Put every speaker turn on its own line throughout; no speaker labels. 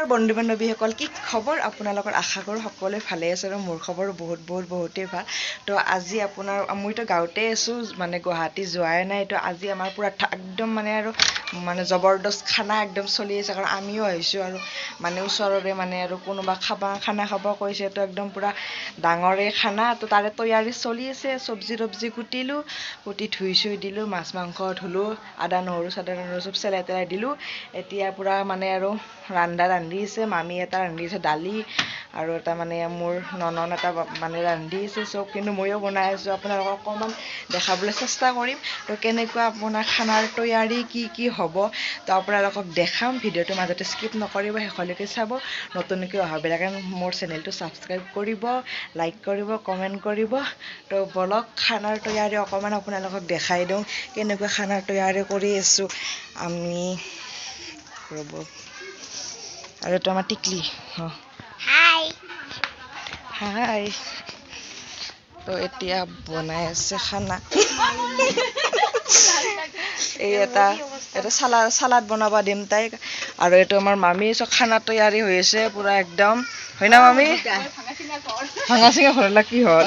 বন্ধু বান্ধৱীসকল কি খবৰ আপোনালোকৰ আশা কৰোঁ সকলোৱে ভালে আছে আৰু মোৰ খবৰ বহুতেই ভাল তো আজি মইতো গাঁৱতে আছোঁ মানে গুৱাহাটী যোৱাই নাই তো আজি আমাৰ পূৰা একদম মানে জবৰদস্ত খানা একদম চলি আছে কাৰণ আমিও আহিছোঁ আৰু মানে ওচৰৰে মানে আৰু কোনোবা খানা খাব কৈছে তো একদম পূৰা ডাঙৰে খানা তো তাৰে তৈয়াৰী চলি আছে চব্জি কুটি ধুই চুই দিলোঁ মাছ মাংস ধুলোঁ আদা নহৰু চব চেলাই তেলাই দিলোঁ এতিয়া পূৰা মানে আৰু ৰান্ধি আছে মামী এটা ৰান্ধি আছে দালি আৰু এটা মানে মোৰ ননন এটা মানে ৰান্ধি আছে চব কিন্তু ময়ো বনাই আছোঁ আপোনালোকক অকণমান দেখাবলৈ চেষ্টা কৰিম তো কেনেকুৱা আপোনাৰ খানাৰ তৈয়াৰী কি হ'ব তো আপোনালোকক দেখাম ভিডিঅ'টোৰ মাজতে স্কিপ নকৰিব শেষলৈকে চাব নতুনকৈ অহাবিলাকে মোৰ চেনেলটো ছাবস্ক্ৰাইব কৰিব লাইক কৰিব কমেণ্ট কৰিব তো বলক খানাৰ তৈয়াৰী অকণমান আপোনালোকক দেখাই দিওঁ কেনেকুৱা খানাৰ তৈয়াৰী কৰি আছোঁ আমি ৰ'ব আৰু এইটো আমাৰ টিকলি হাই তো এতিয়া বনাই আছে খানা এই এটা চালাড বনাব দিম তাইক আৰু এইটো আমাৰ মামী চব খানা তৈয়াৰী হৈ আছে পূৰা একদম হয় না মামী ভাঙা চিঙা ঘৰলা কি হয়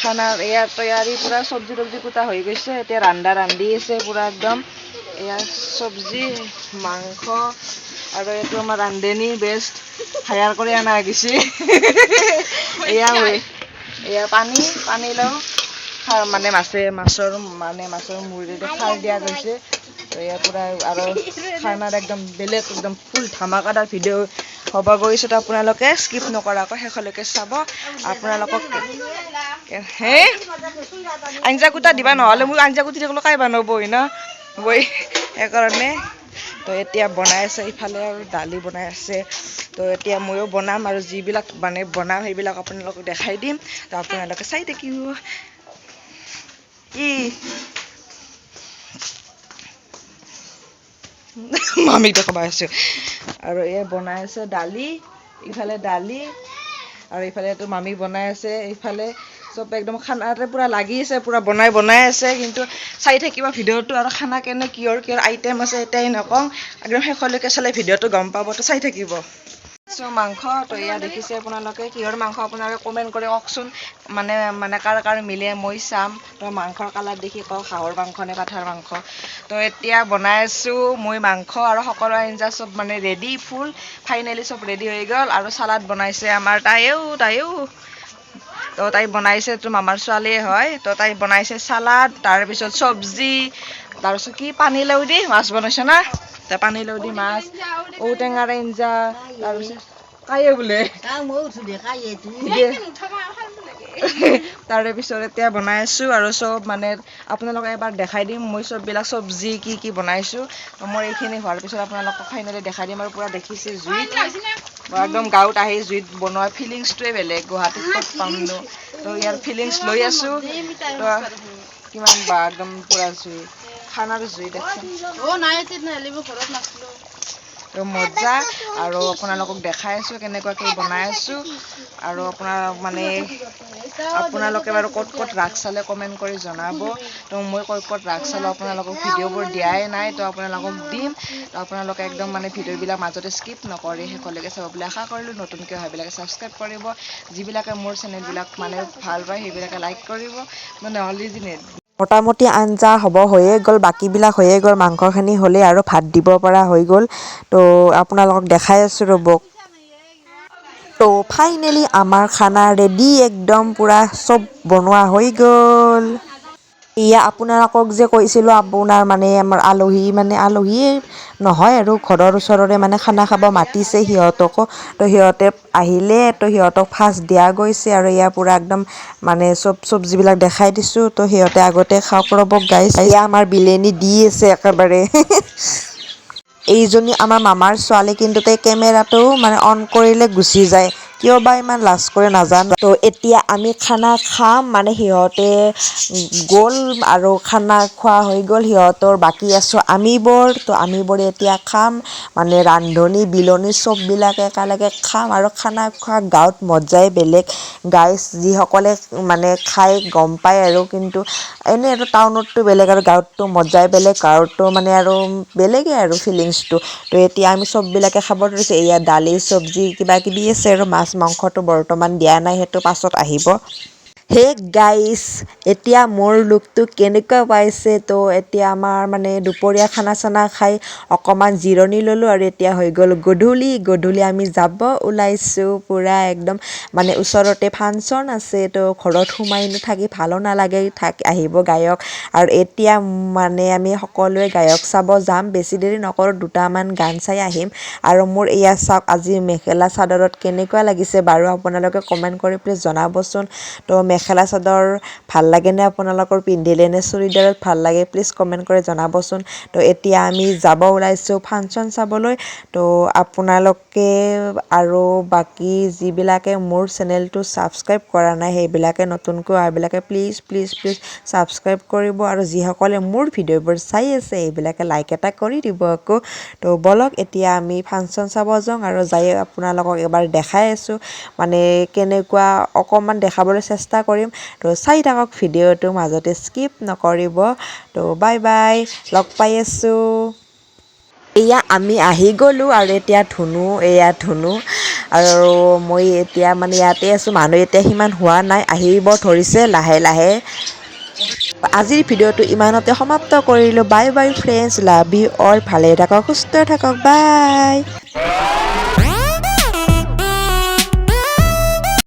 খানাৰ এয়া তৈয়াৰী পূৰা চব্জি কুটা হৈ গৈছে এতিয়া ৰান্ধি আছে পূৰা একদম এয়া চব্জি মাংস আৰু এইটো আমাৰ ৰান্ধনী বেষ্ট হায়াৰ কৰি অনা গৈছে এয়া পানী লওঁ মানে মাছৰ মূৰেদি খাৰ দিয়া গৈছে তো এয়া পূৰা আৰু খানাৰ একদম বেলেগ একদম ফুল ধামাকাদাৰ ভিডিঅ' হ'ব গৈছে তো আপোনালোকে স্কিপ নকৰাকৈ শেষলৈকে চাব আপোনালোকক হে আঞ্জা কুটা দিবা নহ'লে মোক আঞ্জা কুটি থাকিলে কাই বনাবই ন বই সেইকাৰণে তো এতিয়া বনাই আছে ইফালে আৰু দালি বনাই আছে তো এতিয়া ময়ো বনাম আৰু যিবিলাক মানে বনাম সেইবিলাক আপোনালোকক দেখাই দিম তো আপোনালোকে চাই থাকিব মামীক দেখাব আছোঁ আৰু এই বনাই আছে দালি ইফালে দালি আৰু ইফালেতো মামী বনাই আছে ইফালে চব একদম খানাতে পূৰা লাগি আছে পূৰা বনাই আছে কিন্তু চাই থাকিব ভিডিঅ'টো আৰু খানা কিহৰ আইটেম আছে এতিয়াই নকওঁ একদম শেষলৈকে চালে ভিডিঅ'টো গম পাব তো চাই থাকিব মাংস তো এয়া দেখিছে আপোনালোকে কিহৰ মাংস আপোনালোকে কমেণ্ট কৰি কওকচোন মানে কাৰ মিলে মই চাম তো মাংসৰ কালাৰ দেখি কওক হাঁহৰ মাংস নে পাঠাৰ মাংস তো এতিয়া বনাই আছোঁ মই মাংস আৰু সকলো আঞ্জা চব মানে ৰেডি ফুল ফাইনেলি চব ৰেডি হৈ গ'ল আৰু চালাড বনাইছে আমাৰ তাইও তো তাই বনাইছে তো মামাৰ ছোৱালীয়ে হয় তো তাই বনাইছে চালাড তাৰপিছত চব্জি তাৰপিছত কি পানীলাও দি মাছ বনাইছে না তো পানীলাও দি মাছ ঔটেঙাৰ আঞ্জা তাৰপিছত কায়ে বোলে তাৰে পিছত এতিয়া বনাই আছোঁ আৰু চব মানে আপোনালোকে এবাৰ দেখাই দিম মই চববিলাক চব্জি কি বনাইছোঁ মই এইখিনি হোৱাৰ পিছত আপোনালোকক ফাইনেলি দেখাই দিম আৰু পূৰা দেখিছে জুইত একদম গাঁৱত আহি জুইত বনোৱা ফিলিংছটোৱে বেলেগ গুৱাহাটীত ক'ত পামনো তো ইয়াৰ ফিলিংছ লৈ আছোঁ তো কিমান বা একদম পূৰা জুই খানাৰ জুই দেখোন তো মজা আৰু আপোনালোকক দেখাই আছোঁ কেনেকুৱাকৈ বনাই আছোঁ আৰু আপোনালোকে বাৰু ক'ত ৰাগ চালে কমেণ্ট কৰি জনাব তো মই ক'ত ৰাগ চালোঁ আপোনালোকক ভিডিঅ'বোৰ দিয়াই নাই তো আপোনালোকক দিম তো আপোনালোকে একদম মানে ভিডিঅ'বিলাক মাজতে স্কিপ নকৰি শেষলৈকে চাব বুলি আশা কৰিলোঁ নতুনকৈ অহাবিলাকে ছাবস্ক্ৰাইব কৰিব যিবিলাকে মোৰ চেনেলবিলাক মানে ভাল পায় সেইবিলাকে লাইক কৰিব নহ'লে মোটামুটি আঞ্জা হৈয়ে গ'ল বাকীবিলাক হৈয়ে গ'ল মাংসখিনি হ'লেই আৰু ভাত দিব পৰা হৈ গ'ল তো আপোনালোকক দেখাই আছোঁ ৰ'ব তো ফাইনেলি আমাৰ খানা ৰেডি একদম পূৰা চব বনোৱা হৈ গ'ল এয়া আপোনালোকক যে কৈছিলোঁ আপোনাৰ মানে আমাৰ আলহীয়ে নহয় আৰু ঘৰৰ ওচৰৰে মানে খানা খাব মাতিছে সিহঁতকো তো সিহঁতে আহিলে তো সিহঁতক ফাৰ্ষ্ট দিয়া গৈছে আৰু ইয়াৰ পূৰা একদম মানে চব চব্জিবিলাক দেখাই দিছোঁ তো সিহঁতে আগতে খাওক ৰ'ব গাইছ এয়া আমাৰ বিলানী দি আছে একেবাৰে এইজনী আমাৰ মামাৰ ছোৱালী কিন্তু তাই কেমেৰাটো মানে অন কৰিলে গুচি যায় কিয় বা ইমান লাজ কৰে নাজানো। তো এতিয়া আমি খানা খাম, মানে সিহঁতে গ'ল আৰু খানা খোৱা হৈ গ'ল সিহঁতৰ, বাকী আছোঁ আমিবোৰ। তো আমিবোৰে এতিয়া খাম, মানে ৰান্ধনি বিলনি চববিলাকে একেলগে খাম আৰু খানা খোৱা গাঁৱত মজাই বেলেগ। গাইজ যিসকলে মানে খাই গম পায় আৰু, কিন্তু এনেই আৰু টাউনততো বেলেগ আৰু গাঁৱততো মজাই বেলেগ, গাঁৱততো মানে আৰু বেলেগেই আৰু ফিলিংছটো। তো এতিয়া আমি চববিলাকে খাব ধৰিছোঁ, এয়া দালি চব্জি কিবা কিবি আছে আৰু মাছ মাংসটো বৰ্তমান দিয়া নাই, সেইটো পাছত আহিব। হে গাইজ, এতিয়া মোৰ লুকটো কেনেকুৱা পাইছে? তো এতিয়া আমাৰ মানে দুপৰীয়া খানা চানা খাই অকণমান জিৰণি ল'লোঁ আৰু এতিয়া হৈ গ'ল গধূলি। গধূলি আমি যাব ওলাইছোঁ পূৰা একদম, মানে ওচৰতে ফাংচন আছে। তো ঘৰত সোমাই থাকি ভালো নালাগে, আহিব গায়ক। আৰু এতিয়া মানে আমি সকলোৱে গায়ক চাব যাম, বেছি দেৰি নকৰোঁ, দুটামান গান চাই আহিম। আৰু মোৰ এয়া চাওক, আজি মেখেলা চাদৰত কেনেকুৱা লাগিছে বাৰু আপোনালোকে কমেণ্ট কৰি প্লিজ জনাবচোন। তো মেখেলা চাদৰ ভাল লাগেনে আপোনালোকৰ পিন্ধিলে, নে চুৰিদাৰত ভাল লাগে? প্লিজ কমেণ্ট কৰি জনাবচোন। তো এতিয়া আমি যাব ওলাইছোঁ ফাংচন চাবলৈ। তো আপোনালোকে আৰু বাকী যিবিলাকে মোৰ চেনেলটো ছাবস্ক্ৰাইব কৰা নাই, সেইবিলাকে নতুনকৈ অহাবিলাকে প্লিজ প্লিজ প্লিজ ছাবস্ক্ৰাইব কৰিব, আৰু যিসকলে মোৰ ভিডিঅ'বোৰ চাই আছে সেইবিলাকে লাইক এটা কৰি দিব আকৌ। তো ব'লক এতিয়া আমি ফাংচন চাব যাওঁ, আৰু যাই আপোনালোকক এবাৰ দেখাই আছোঁ, মানে কেনেকুৱা অকণমান দেখাবলৈ চেষ্টা কৰিম। তো চাই থাকক ভিডিঅ'টো, মাজতে স্কিপ নকৰিব। তো বাই বাই, লগ পাই আছোঁ। এয়া আমি আহি গ'লোঁ, আৰু এতিয়া এয়া ধুনু আৰু মই এতিয়া মানে ইয়াতে আছোঁ। মানুহ এতিয়া সিমান হোৱা নাই, আহিব ধৰিছে লাহে লাহে। আজিৰ ভিডিঅ'টো ইমানতে সমাপ্ত কৰিলোঁ। Bye bye friends, love you all, ভালে থাকক সুস্থ থাকক, বাই।